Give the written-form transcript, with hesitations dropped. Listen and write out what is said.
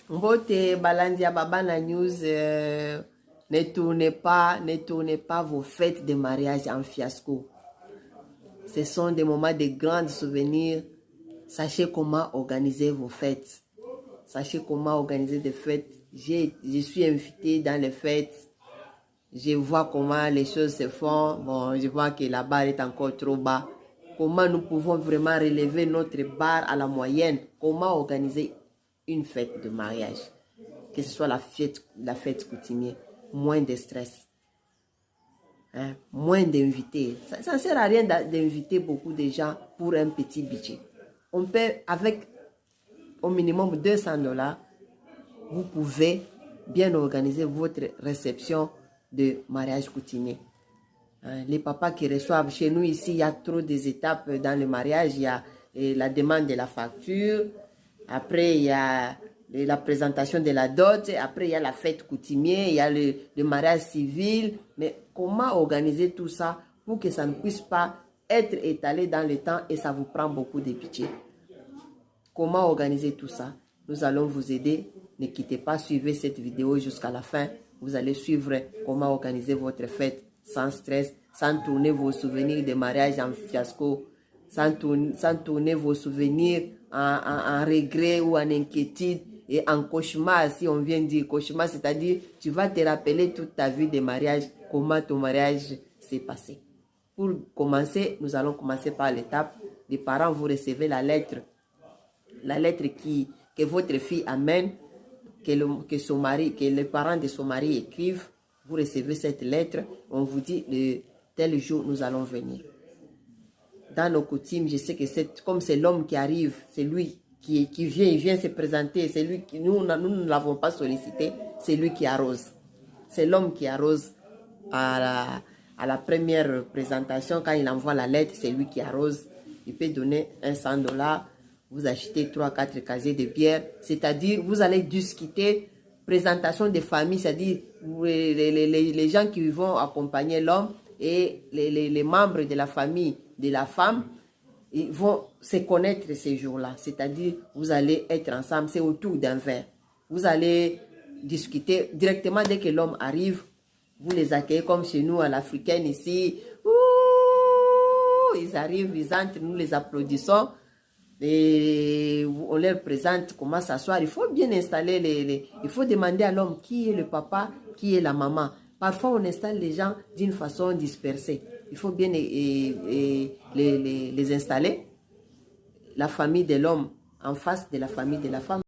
Mbote Balandia Babana News, ne tournez pas vos fêtes de mariage en fiasco. Ce sont des moments de grands souvenirs. Sachez comment organiser vos fêtes. Sachez comment organiser des fêtes. Je suis invité dans les fêtes. Je vois comment les choses se font. Bon, je vois que la barre est encore trop bas. Comment nous pouvons vraiment relever notre barre à la moyenne? Comment organiser une fête de mariage? Que ce soit la fête coutumière. Moins de stress. Hein? Moins d'invités. Ça ne sert à rien d'inviter beaucoup de gens pour un petit budget. On peut, avec au minimum $200, vous pouvez bien organiser votre réception de mariage coutumier. Les papas qui reçoivent chez nous ici, il y a trop d'étapes dans le mariage. Il y a la demande de la facture, après il y a la présentation de la dot, après il y a la fête coutumier, il y a le mariage civil. Mais comment organiser tout ça pour que ça ne puisse pas être étalé dans le temps et ça vous prend beaucoup de budget? Comment organiser tout ça? Nous allons vous aider. Ne quittez pas, suivez cette vidéo jusqu'à la fin. Vous allez suivre comment organiser votre fête sans stress, sans tourner vos souvenirs de mariage en fiasco, sans tourner vos souvenirs en regret ou en inquiétude et en cauchemar. Si on vient dire cauchemar, c'est-à-dire tu vas te rappeler toute ta vie de mariage, comment ton mariage s'est passé. Pour commencer, nous allons commencer par l'étape. Les parents, vous recevez la lettre que votre fille amène, que les parents de son mari écrivent. Vous recevez cette lettre, on vous dit le tel jour nous allons venir. Dans nos coutumes, je sais que comme c'est l'homme qui arrive, c'est lui qui vient, il vient se présenter, c'est lui qui nous ne l'avons pas sollicité, c'est lui qui arrose. C'est l'homme qui arrose à la première présentation, quand il envoie la lettre, c'est lui qui arrose. Il peut donner $100. Vous achetez 3-4 casiers de bière, c'est-à-dire vous allez discuter présentation des familles, c'est-à-dire les gens qui vont accompagner l'homme et les membres de la famille de la femme, ils vont se connaître ces jours-là, c'est-à-dire vous allez être ensemble, c'est autour d'un verre. Vous allez discuter directement dès que l'homme arrive, vous les accueillez comme chez nous à l'africaine ici. Ouh, ils arrivent, ils entrent, nous les applaudissons. Et on leur présente comment s'asseoir. Il faut bien installer il faut demander à l'homme qui est le papa, qui est la maman. Parfois, on installe les gens d'une façon dispersée. Il faut bien les installer. La famille de l'homme en face de la famille de la femme.